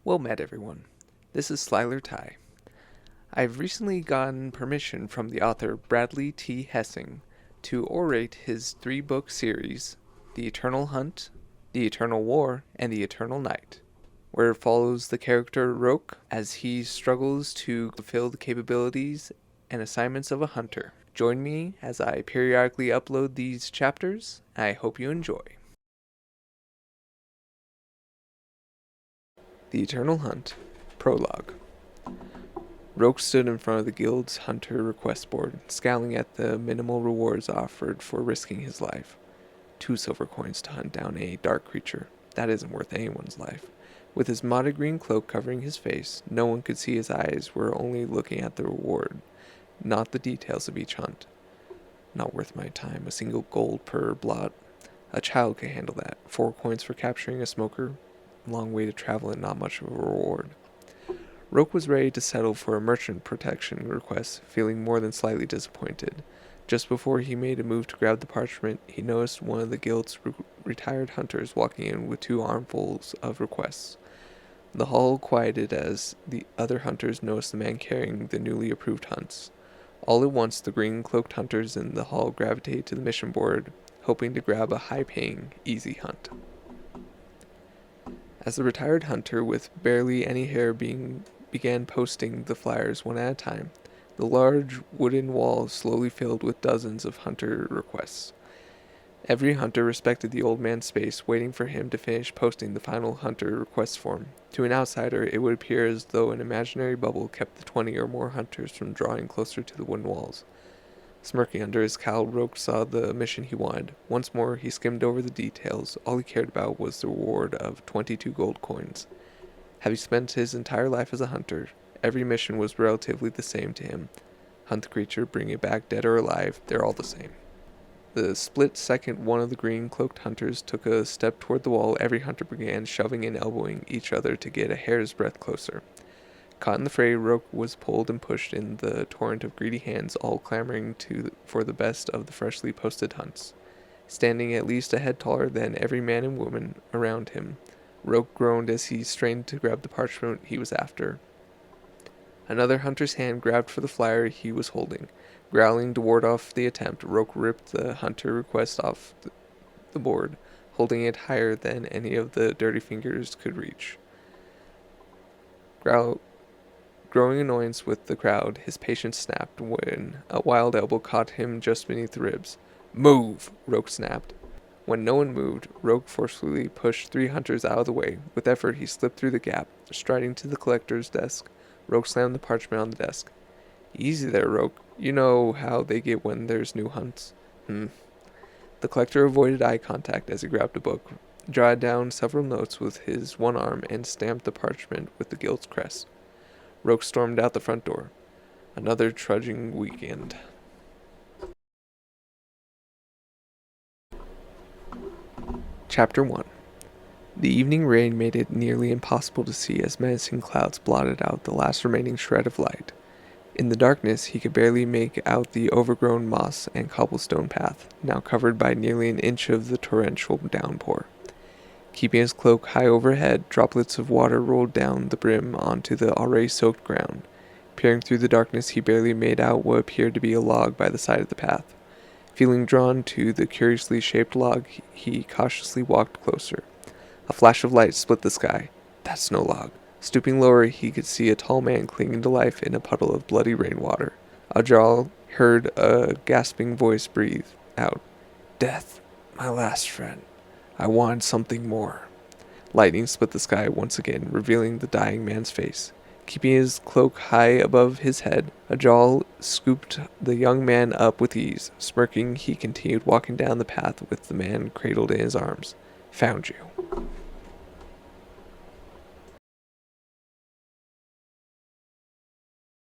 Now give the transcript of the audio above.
Well met, everyone. This is Slyler Ty. I've recently gotten permission from the author Bradley T. Hessing to orate his 3-book series, The Eternal Hunt, The Eternal War, and The Eternal Night, where it follows the character Roke as he struggles to fulfill the capabilities and assignments of a hunter. Join me as I periodically upload these chapters, and I hope you enjoy. The Eternal Hunt, Prologue. Roke stood in front of the guild's hunter request board, scowling at the minimal rewards offered for risking his life. 2 silver coins to hunt down a dark creature. That isn't worth anyone's life. With his modded green cloak covering his face, no one could see his eyes were only looking at the reward, not the details of each hunt. Not worth my time, a single gold per blot. A child could handle that. 4 coins for capturing a smoker. Long way to travel and not much of a reward. Roke was ready to settle for a merchant protection request, feeling more than slightly disappointed. Just before he made a move to grab the parchment, he noticed one of the guild's retired hunters walking in with 2 armfuls of requests. The hall quieted as the other hunters noticed the man carrying the newly approved hunts. All at once, the green-cloaked hunters in the hall gravitated to the mission board, hoping to grab a high-paying, easy hunt. As the retired hunter, with barely any hair, began posting the flyers one at a time, the large wooden wall slowly filled with dozens of hunter requests. Every hunter respected the old man's space, waiting for him to finish posting the final hunter request form. To an outsider, it would appear as though an imaginary bubble kept the 20 or more hunters from drawing closer to the wooden walls. Smirking under his cowl, Roke saw the mission he wanted. Once more, he skimmed over the details. All he cared about was the reward of 22 gold coins. Having spent his entire life as a hunter, every mission was relatively the same to him. Hunt the creature, bring it back dead or alive, they're all the same. The split second one of the green-cloaked hunters took a step toward the wall, every hunter began shoving and elbowing each other to get a hair's breadth closer. Caught in the fray, Roke was pulled and pushed in the torrent of greedy hands, all clamoring for the best of the freshly posted hunts. Standing at least a head taller than every man and woman around him, Roke groaned as he strained to grab the parchment he was after. Another hunter's hand grabbed for the flyer he was holding. Growling to ward off the attempt, Roke ripped the hunter request off the board, holding it higher than any of the dirty fingers could reach. Growing annoyance with the crowd, his patience snapped when a wild elbow caught him just beneath the ribs. "Move!" Roke snapped. When no one moved, Roke forcefully pushed 3 hunters out of the way. With effort, he slipped through the gap. Striding to the collector's desk, Roke slammed the parchment on the desk. "Easy there, Roke. You know how they get when there's new hunts." The collector avoided eye contact as he grabbed a book, jotted down several notes with his one arm, and stamped the parchment with the guild's crest. Roke stormed out the front door. Another trudging weekend. Chapter 1. The evening rain made it nearly impossible to see as menacing clouds blotted out the last remaining shred of light. In the darkness, he could barely make out the overgrown moss and cobblestone path, now covered by nearly an inch of the torrential downpour. Keeping his cloak high overhead, droplets of water rolled down the brim onto the already soaked ground. Peering through the darkness, he barely made out what appeared to be a log by the side of the path. Feeling drawn to the curiously shaped log, he cautiously walked closer. A flash of light split the sky. That's no log. Stooping lower, he could see a tall man clinging to life in a puddle of bloody rainwater. Ajal heard a gasping voice breathe out. "Death, my last friend. I wanted something more." Lightning split the sky once again, revealing the dying man's face. Keeping his cloak high above his head, Ajal scooped the young man up with ease. Smirking, he continued walking down the path with the man cradled in his arms. "Found you."